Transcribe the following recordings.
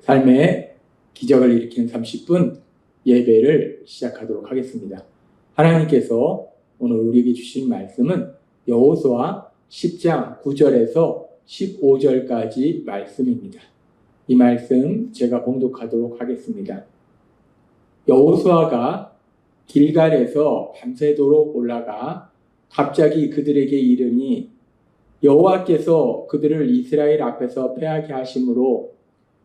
삶의 기적을 일으키는 30분 예배를 시작하도록 하겠습니다. 하나님께서 오늘 우리에게 주신 말씀은 여호수아 10장 9절에서 15절까지 말씀입니다. 이 말씀 제가 봉독하도록 하겠습니다. 여호수아가 길갈에서 밤새도록 올라가 갑자기 그들에게 이르니 여호와께서 그들을 이스라엘 앞에서 패하게 하심으로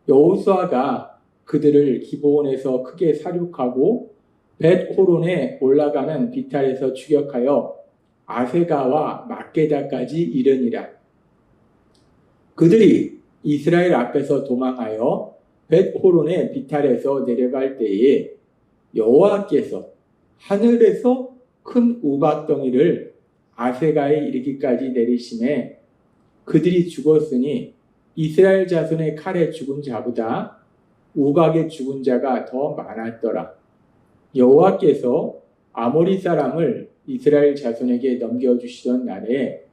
여호수아가 그들을 기브온에서 크게 사륙하고 벳호론에 올라가는 비탈에서 추격하여 아세가와 막게다까지 이르니라. 그들이 이스라엘 앞에서 도망하여 벳호론의 비탈에서 내려갈 때에 여호와께서 하늘에서 큰 우박덩이를 아세가에 이르기까지 내리심에 그들이 죽었으니 이스라엘 자손의 칼에 죽은 자보다 우박에 죽은 자가 더 많았더라. 여호와께서 아모리 사람을 이스라엘 자손에게 넘겨주시던 날에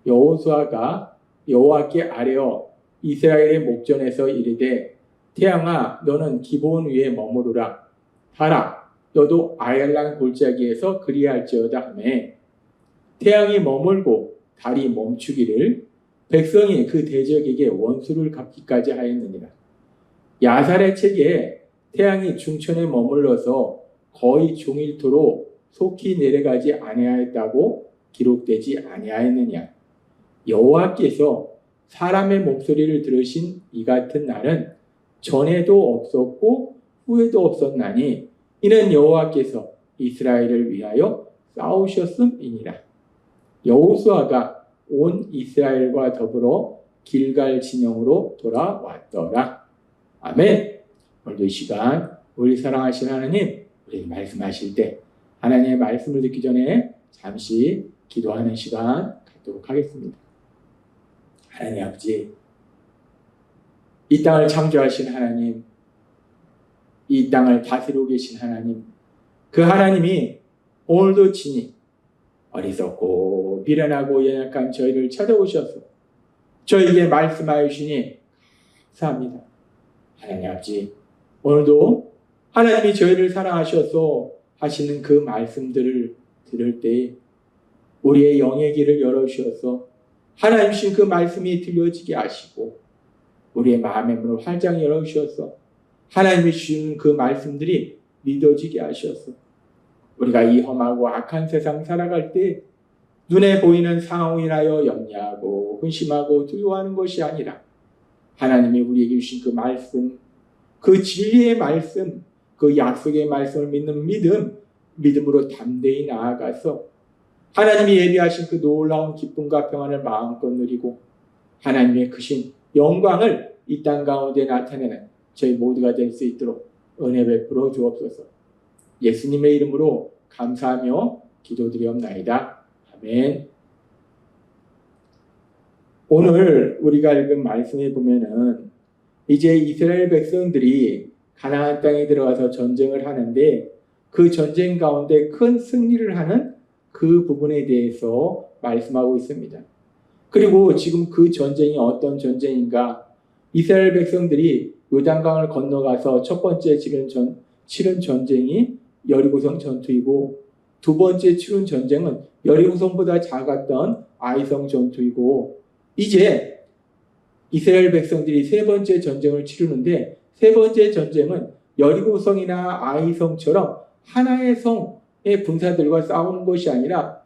여호수아가 여호와께 아뢰어 이스라엘의 목전에서 이르되 태양아 너는 기브온 위에 머무르라. 달아 너도 아얄란 골짜기에서 그리할지어다 하매 태양이 머물고 달이 멈추기를 백성이 그 대적에게 원수를 갚기까지 하였느니라. 야살의 책에 태양이 중천에 머물러서 거의 종일토록 속히 내려가지 아니하였다고 기록되지 아니하였느냐. 여호와께서 사람의 목소리를 들으신 이 같은 날은 전에도 없었고 후에도 없었나니 이는 여호와께서 이스라엘을 위하여 싸우셨음이니라. 여호수아가 온 이스라엘과 더불어 길갈 진영으로 돌아왔더라. 아멘. 오늘도 이 시간 우리 사랑하신 하나님, 우리 말씀하실 때 하나님의 말씀을 듣기 전에 잠시 기도하는 시간 갖도록 하겠습니다. 하나님 아버지, 이 땅을 창조하신 하나님, 이 땅을 다스리고 계신 하나님, 그 하나님이 오늘도 친히 어리석고 비련하고 연약한 저희를 찾아오셔서 저희에게 말씀하여 주시니 감사합니다. 하나님 아버지, 오늘도 하나님이 저희를 사랑하셔서 하시는 그 말씀들을 들을 때 우리의 영의 길을 열어주셔서 하나님 주신 그 말씀이 들려지게 하시고 우리의 마음의 문을 활짝 열어주셔서 하나님이 주신 그 말씀들이 믿어지게 하셔서 우리가 이 험하고 악한 세상 살아갈 때 눈에 보이는 상황을 인하여 염려하고 근심하고 두려워하는 것이 아니라 하나님이 우리에게 주신 그 말씀, 그 진리의 말씀, 그 약속의 말씀을 믿는 믿음으로 담대히 나아가서 하나님이 예비하신 그 놀라운 기쁨과 평안을 마음껏 누리고 하나님의 크신 영광을 이 땅 가운데 나타내는 저희 모두가 될 수 있도록 은혜 베풀어 주옵소서. 예수님의 이름으로 감사하며 기도드리옵나이다. 아멘. 오늘 우리가 읽은 말씀에 보면은 이제 이스라엘 백성들이 가나안 땅에 들어가서 전쟁을 하는데 그 전쟁 가운데 큰 승리를 하는 그 부분에 대해서 말씀하고 있습니다. 그리고 지금 그 전쟁이 어떤 전쟁인가? 이스라엘 백성들이 요단강을 건너가서 첫 번째 치른 전쟁이 여리고성 전투이고 두 번째 치른 전쟁은 여리고성보다 작았던 아이성 전투이고 이제 이스라엘 백성들이 세 번째 전쟁을 치르는데 세 번째 전쟁은 여리고성이나 아이성처럼 하나의 성의 군사들과 싸우는 것이 아니라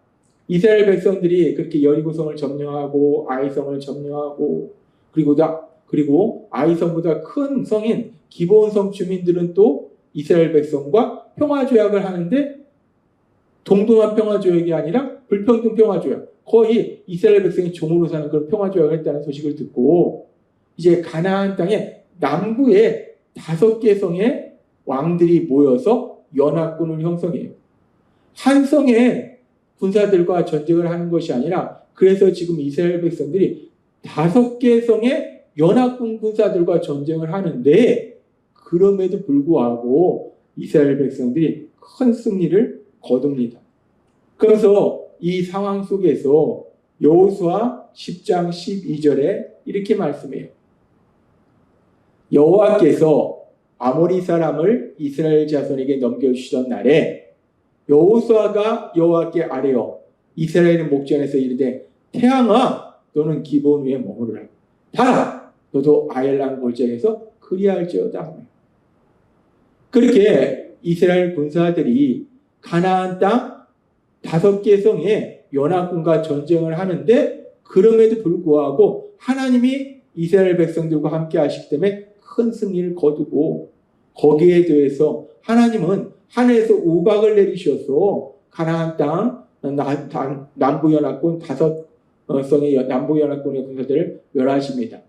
이스라엘 백성들이 그렇게 여리고성을 점령하고 아이성을 점령하고 그리고 아이성보다 큰 성인 기브온성 주민들은 또 이스라엘 백성과 평화조약을 하는데 동등한 평화조약이 아니라 불평등 평화조약, 거의 이스라엘 백성이 종으로 사는 그런 평화조약을 했다는 소식을 듣고 이제 가나안 땅의 남부에 5개 성의 왕들이 모여서 연합군을 형성해요. 한 성의 군사들과 전쟁을 하는 것이 아니라 그래서 지금 이스라엘 백성들이 5개 성의 연합군 군사들과 전쟁을 하는데 그럼에도 불구하고 이스라엘 백성들이 큰 승리를 거둡니다. 그래서 이 상황 속에서 여호수아 10장 12절에 이렇게 말씀해요. 여호와께서 아모리 사람을 이스라엘 자손에게 넘겨주시던 날에 여호수아가 여호와께 아뢰어 이스라엘의 목전에서 이르되 태양아 너는 기브온 위에 머무르라. 달아 너도 아엘랑 골짜기에서 그리할지어다 하며. 그렇게 이스라엘 군사들이 가나안 땅 5개 성에 연합군과 전쟁을 하는데 그럼에도 불구하고 하나님이 이스라엘 백성들과 함께 하시기 때문에 큰 승리를 거두고 거기에 대해서 하나님은 하늘에서 우박을 내리셔서 가나안 땅 남부연합군 5성의 남부연합군의 군사들을 멸하십니다.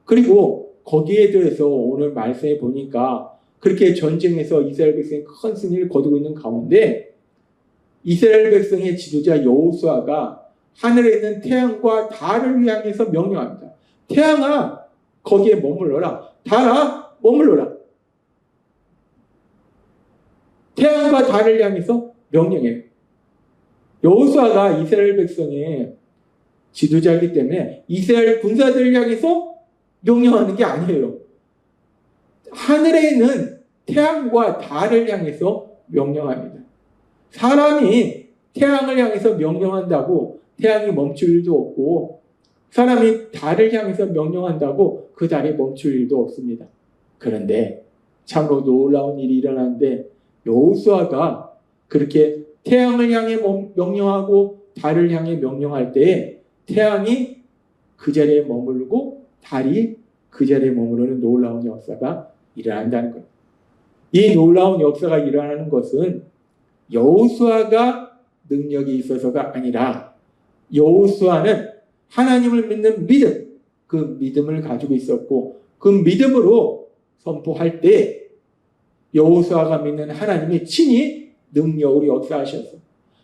그리고 거기에 대해서 오늘 말씀해 보니까 그렇게 전쟁에서 이스라엘 백성이 큰 승리를 거두고 있는 가운데 이스라엘 백성의 지도자 여호수아가 하늘에 있는 태양과 달을 향해서 명령합니다. 태양아 거기에 머물러라. 달아 머물러라. 태양과 달을 향해서 명령해요. 여호수아가 이스라엘 백성의 지도자이기 때문에 이스라엘 군사들을 향해서 명령하는 게 아니에요. 하늘에 있는 태양과 달을 향해서 명령합니다. 사람이 태양을 향해서 명령한다고 태양이 멈출 일도 없고 사람이 달을 향해서 명령한다고 그 달이 멈출 일도 없습니다. 그런데 참으로 놀라운 일이 일어나는데 여호수아가 그렇게 태양을 향해 명령하고 달을 향해 명령할 때에 태양이 그 자리에 머물고 달이 그 자리에 머무르는 놀라운 역사가 일어난다는 것. 이 놀라운 역사가 일어나는 것은 여호수아가 능력이 있어서가 아니라 여호수아는 하나님을 믿는 믿음, 그 믿음을 가지고 있었고 그 믿음으로 선포할 때 여호수아가 믿는 하나님이 친히 능력으로 역사하셔서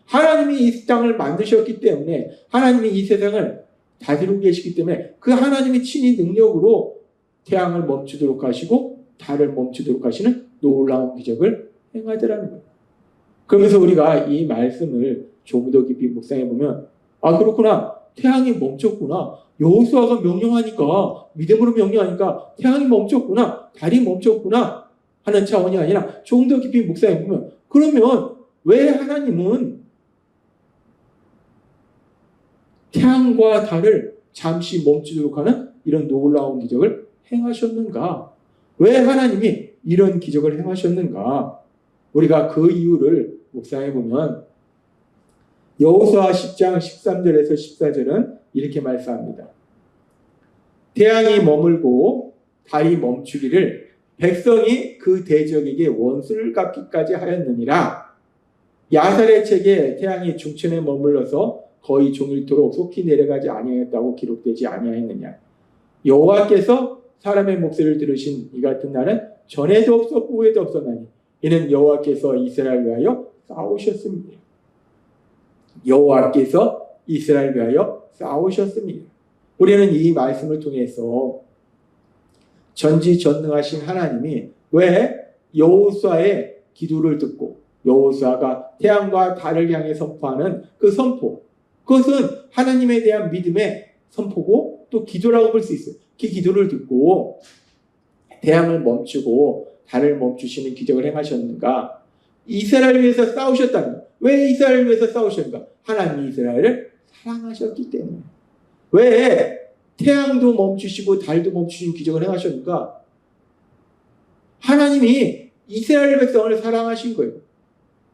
하나님이 이 땅을 만드셨기 때문에 하나님이 이 세상을 다스리고 계시기 때문에 그 하나님이 친히 능력으로 태양을 멈추도록 하시고 달을 멈추도록 하시는 놀라운 기적을 행하더라는 거예요. 그러면서 우리가 이 말씀을 조금 더 깊이 묵상해 보면 아 그렇구나. 태양이 멈췄구나. 여호수아가 명령하니까 믿음으로 명령하니까 태양이 멈췄구나. 달이 멈췄구나 하는 차원이 아니라 조금 더 깊이 묵상해 보면 그러면 왜 하나님은 태양과 달을 잠시 멈추도록 하는 이런 놀라운 기적을 행하셨는가? 왜 하나님이 이런 기적을 행하셨는가? 우리가 그 이유를 묵상해 보면 여호수아 10장 13절에서 14절은 이렇게 말씀합니다. 태양이 머물고 달이 멈추기를 백성이 그 대적에게 원수를 갚기까지 하였느니라. 야살의 책에 태양이 중천에 머물러서 거의 종일토록 속히 내려가지 아니하였다고 기록되지 아니하였느냐. 여호와께서 사람의 목소리를 들으신 이 같은 날은 전에도 없었고 후에도 없었나니 이는 여호와께서 이스라엘 위하여 싸우셨습니다. 여호와께서 이스라엘 위하여 싸우셨습니다. 우리는 이 말씀을 통해서 전지전능하신 하나님이 왜 여호수아의 기도를 듣고 여호수아가 태양과 달을 향해 선포하는 그 선포, 그것은 하나님에 대한 믿음의 선포고 또 기도라고 볼 수 있어요. 그 기도를 듣고 태양을 멈추고 달을 멈추시는 기적을 행하셨는가? 이스라엘을 위해서 싸우셨다는 거예요. 왜 이스라엘을 위해서 싸우셨는가? 하나님이 이스라엘을 사랑하셨기 때문에. 왜 태양도 멈추시고 달도 멈추신 기적을 행하셨는가? 하나님이 이스라엘 백성을 사랑하신 거예요.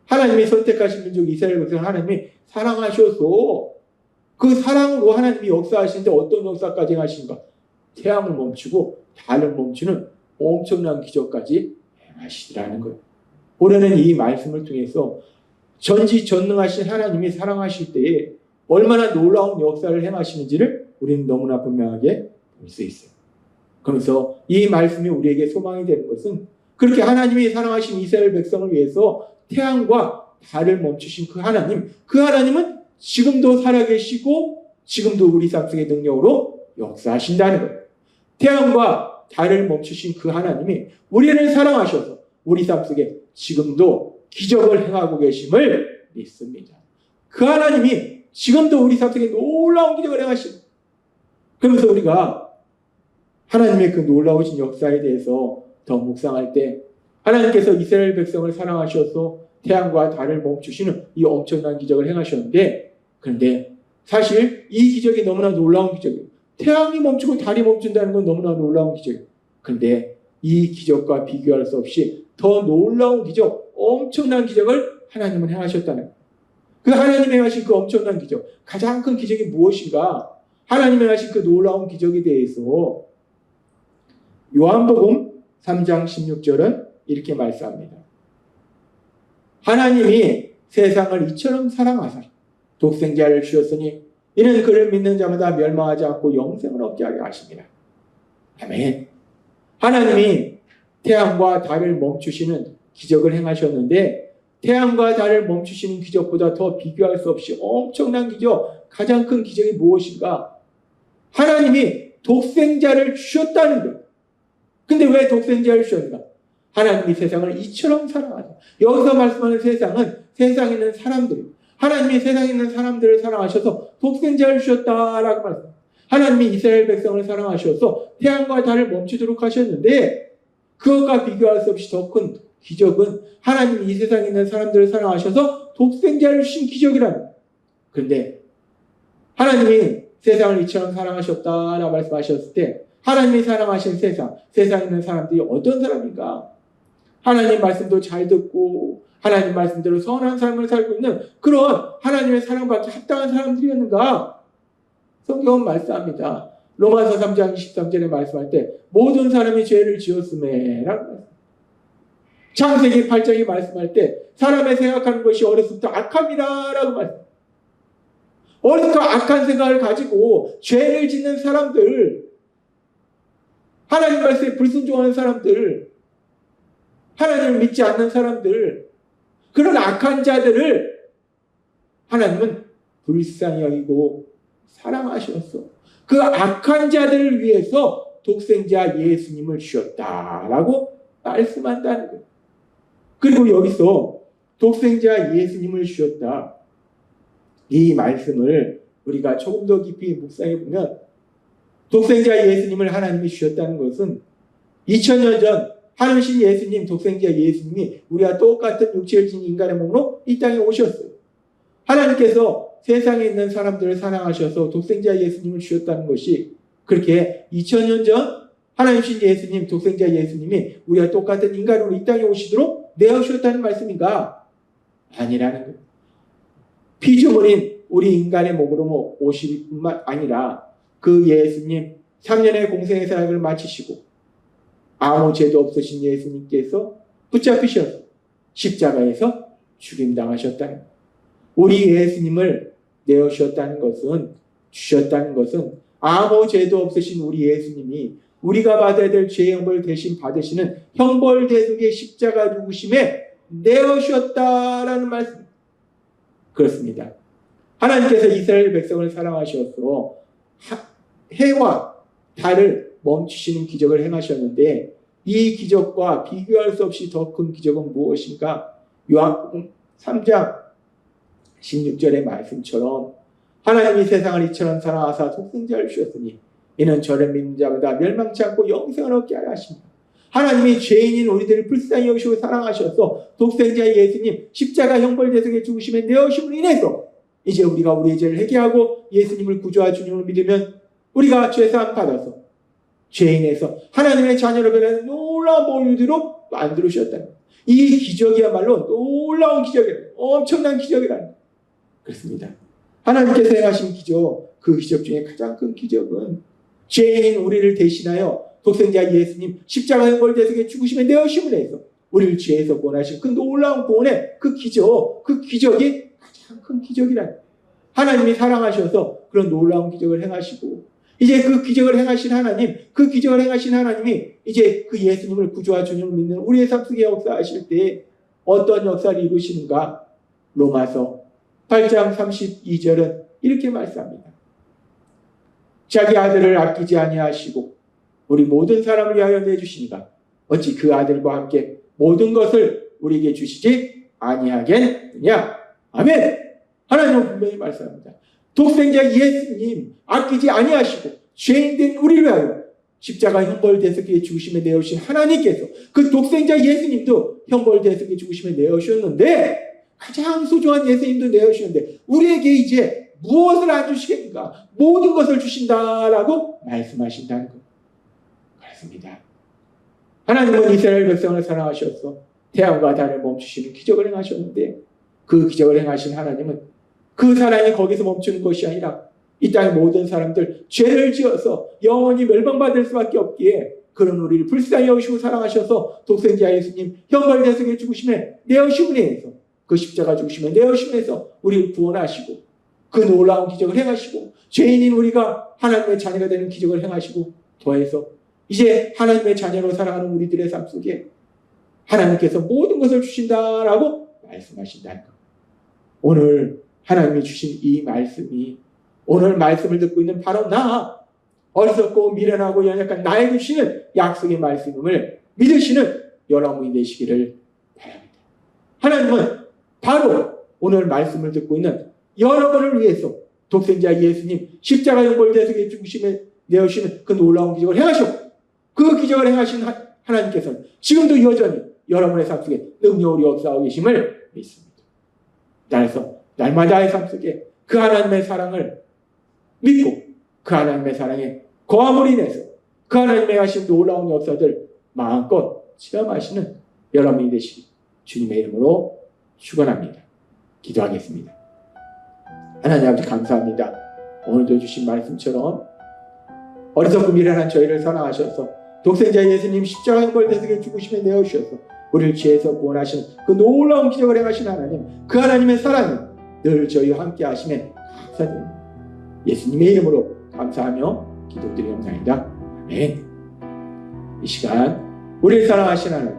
하나님이 선택하신 민족 이스라엘 백성을 하나님이 사랑하셔서 그 사랑으로 하나님이 역사하시는데 어떤 역사까지 하신가? 태양을 멈추고 달을 멈추는 엄청난 기적까지 행하시더라는 거예요. 우리는 이 말씀을 통해서 전지전능하신 하나님이 사랑하실 때에 얼마나 놀라운 역사를 행하시는지를 우리는 너무나 분명하게 볼 수 있어요. 그래서 이 말씀이 우리에게 소망이 되는 것은 그렇게 하나님이 사랑하신 이스라엘 백성을 위해서 태양과 달을 멈추신 그 하나님은 지금도 살아계시고 지금도 우리 삶 속의 능력으로 역사하신다는 거예요. 태양과 달을 멈추신 그 하나님이 우리를 사랑하셔서 우리 삶 속에 지금도 기적을 행하고 계심을 믿습니다. 그 하나님이 지금도 우리 삶 속에 놀라운 기적을 행하시고 그러면서 우리가 하나님의 그 놀라우신 역사에 대해서 더 묵상할 때 하나님께서 이스라엘 백성을 사랑하셔서 태양과 달을 멈추시는 이 엄청난 기적을 행하셨는데, 그런데 사실 이 기적이 너무나 놀라운 기적이에요. 태양이 멈추고 달이 멈춘다는 건 너무나 놀라운 기적이에요. 그런데 이 기적과 비교할 수 없이 더 놀라운 기적, 엄청난 기적을 하나님은 행하셨다는 거예요. 그 하나님이 행하신 그 엄청난 기적, 가장 큰 기적이 무엇인가? 하나님이 행하신 그 놀라운 기적에 대해서 요한복음 3장 16절은 이렇게 말씀합니다. 하나님이 세상을 이처럼 사랑하사 독생자를 주셨으니 이는 그를 믿는 자마다 멸망하지 않고 영생을 얻게 하려 하십니다. 아멘. 하나님이 태양과 달을 멈추시는 기적을 행하셨는데, 태양과 달을 멈추시는 기적보다 더 비교할 수 없이 엄청난 기적, 가장 큰 기적이 무엇인가? 하나님이 독생자를 주셨다는 거예요. 근데 왜 독생자를 주셨는가? 하나님이 세상을 이처럼 사랑하죠. 여기서 말씀하는 세상은 세상에 있는 사람들, 하나님이 세상에 있는 사람들을 사랑하셔서 독생자를 주셨다라고 말합니다. 하나님이 이스라엘 백성을 사랑하셔서 태양과 달을 멈추도록 하셨는데, 그것과 비교할 수 없이 더 큰 기적은 하나님이 이 세상에 있는 사람들을 사랑하셔서 독생자를 주신 기적이라는 거예요. 그런데 하나님이 세상을 이처럼 사랑하셨다라고 말씀하셨을 때, 하나님이 사랑하신 세상에 있는 사람들이 어떤 사람인가? 하나님 말씀도 잘 듣고 하나님 말씀대로 선한 삶을 살고 있는 그런 하나님의 사랑받기 합당한 사람들이었는가? 성경은 말씀합니다. 로마서 3장 23절에 말씀할 때 모든 사람이 죄를 지었음에 라고 창세기 8장에 말씀할 때 사람의 생각하는 것이 어렸을 때 악함이라 라고 말씀합니다. 어렸을 때 악한 생각을 가지고 죄를 짓는 사람들, 하나님 말씀에 불순종하는 사람들, 하나님을 믿지 않는 사람들, 그런 악한 자들을 하나님은 불쌍히 여기고 사랑하셨어. 그 악한 자들을 위해서 독생자 예수님을 주셨다라고 말씀한다는 거예요. 그리고 여기서 독생자 예수님을 주셨다, 이 말씀을 우리가 조금 더 깊이 묵상해 보면, 독생자 예수님을 하나님이 주셨다는 것은 2000년 전 하늘신 예수님, 독생자 예수님이 우리와 똑같은 육체를 지닌 인간의 몸으로 이 땅에 오셨어요. 하나님께서 세상에 있는 사람들을 사랑하셔서 독생자 예수님을 주셨다는 것이 그렇게 2000년 전 하나님신 예수님, 독생자 예수님이 우리와 똑같은 인간으로 이 땅에 오시도록 내어주셨다는 말씀인가? 아니라는 거예요. 피조물인 우리 인간의 몸으로 오실 뿐만 아니라 그 예수님 3년의 공생의 사역을 마치시고 아무 죄도 없으신 예수님께서 붙잡히셔서 십자가에서 죽임당하셨다는 거예요. 우리 예수님을 내어주셨다는 것은, 주셨다는 것은 아무 죄도 없으신 우리 예수님이 우리가 받아야 될 죄형벌 대신 받으시는 형벌 대속의 십자가 죽으심에 내어주셨다라는 말씀. 그렇습니다. 하나님께서 이스라엘 백성을 사랑하셔서 해와 달을 멈추시는 기적을 행하셨는데, 이 기적과 비교할 수 없이 더 큰 기적은 무엇인가? 요한복음 3장 16절의 말씀처럼 하나님이 세상을 이처럼 사랑하사 독생자를 주셨으니 이는 저를 믿는 자마다 멸망치 않고 영생을 얻게 하려 하십니다. 하나님이 죄인인 우리들을 불쌍히 여기시고 사랑하셔서 독생자 예수님 십자가 형벌 대속에 죽으심에 내어주심으로 인해서 이제 우리가 우리의 죄를 회개하고 예수님을 구주와 주님을 믿으면 우리가 죄사함 받아서 죄인에서 하나님의 자녀로 변하는 놀라운 보혈로 만들어주셨다는 거예요. 이 기적이야말로 놀라운 기적이라는 거예요. 엄청난 기적이라는 거예요. 그렇습니다. 하나님께서 행하신 기적, 그 기적 중에 가장 큰 기적은 죄인인 우리를 대신하여 독생자 예수님 십자가 형벌 대속에 죽으심에 내어주심을 해서 우리를 죄에서 구원하신 그 놀라운 구원의 그 기적이 가장 큰 기적이라는 거예요. 하나님이 사랑하셔서 그런 놀라운 기적을 행하시고, 이제 그 기적을 행하신 하나님, 그 기적을 행하신 하나님이 이제 그 예수님을 구주와 주님을 믿는 우리의 삶 속에 역사하실 때 어떤 역사를 이루시는가? 로마서 8장 32절은 이렇게 말씀합니다. 자기 아들을 아끼지 아니하시고 우리 모든 사람을 위하여 내주시니가 어찌 그 아들과 함께 모든 것을 우리에게 주시지 아니하겠느냐? 아멘. 하나님은 분명히 말씀합니다. 독생자 예수님 아끼지 아니하시고 죄인된 우리를 위하여 십자가 형벌대속에 죽으심에 내어주신 하나님께서 그 독생자 예수님도 형벌대속에 죽으심에 내어주셨는데 가장 소중한 예수님도 내어주셨는데 우리에게 이제 무엇을 안 주시겠는가? 모든 것을 주신다라고 말씀하신다는 것. 그렇습니다. 하나님은 이스라엘 백성을 사랑하셔서 태양과 달을 멈추시는 기적을 행하셨는데 그 기적을 행하신 하나님은 그 사랑이 거기서 멈추는 것이 아니라 이 땅의 모든 사람들 죄를 지어서 영원히 멸망받을 수밖에 없기에 그런 우리를 불쌍히 여기시고 사랑하셔서 독생자 예수님 형벌대속에 죽으심에 내어주심에 해서 그 십자가 죽으심에 내어주심에서 우리를 구원하시고 그 놀라운 기적을 행하시고 죄인인 우리가 하나님의 자녀가 되는 기적을 행하시고 더해서 이제 하나님의 자녀로 살아가는 우리들의 삶 속에 하나님께서 모든 것을 주신다라고 말씀하신다는 것. 오늘 하나님이 주신 이 말씀이 오늘 말씀을 듣고 있는 바로 나 어리석고 미련하고 연약한 나에게 주시는 약속의 말씀을 믿으시는 여러분이 되시기를 바랍니다. 하나님은 바로 오늘 말씀을 듣고 있는 여러분을 위해서 독생자 예수님 십자가 형벌대속에 죽으심에 내어주시는 그 놀라운 기적을 행하셨고 그 기적을 행하신 하나님께서는 지금도 여전히 여러분의 삶 속에 능력으로 역사하고 계심을 믿습니다. 따라서 날마다의 삶 속에 그 하나님의 사랑을 믿고 그 하나님의 사랑에 거함으로 인해서 그 하나님의 하신 놀라운 역사들 마음껏 체험하시는 여러분이 되시기 주님의 이름으로 축원합니다. 기도하겠습니다. 하나님 아버지 감사합니다. 오늘도 주신 말씀처럼 어리석고 미련한 저희를 사랑하셔서 독생자 예수님 십자가 형벌대속에 죽으심에 내어주셔서 우리를 죄에서 구원하시는 그 놀라운 기적을 행하신 하나님 그 하나님의 사랑이 늘 저희와 함께 하심에 감사드립니다. 예수님의 이름으로 감사하며 기도드리옵나이다. 아멘. 이 시간 우리를 사랑하신 하나님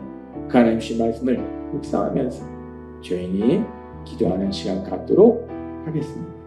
그 하나님 주신 말씀을 묵상하면서 조용히 기도하는 시간 갖도록 하겠습니다.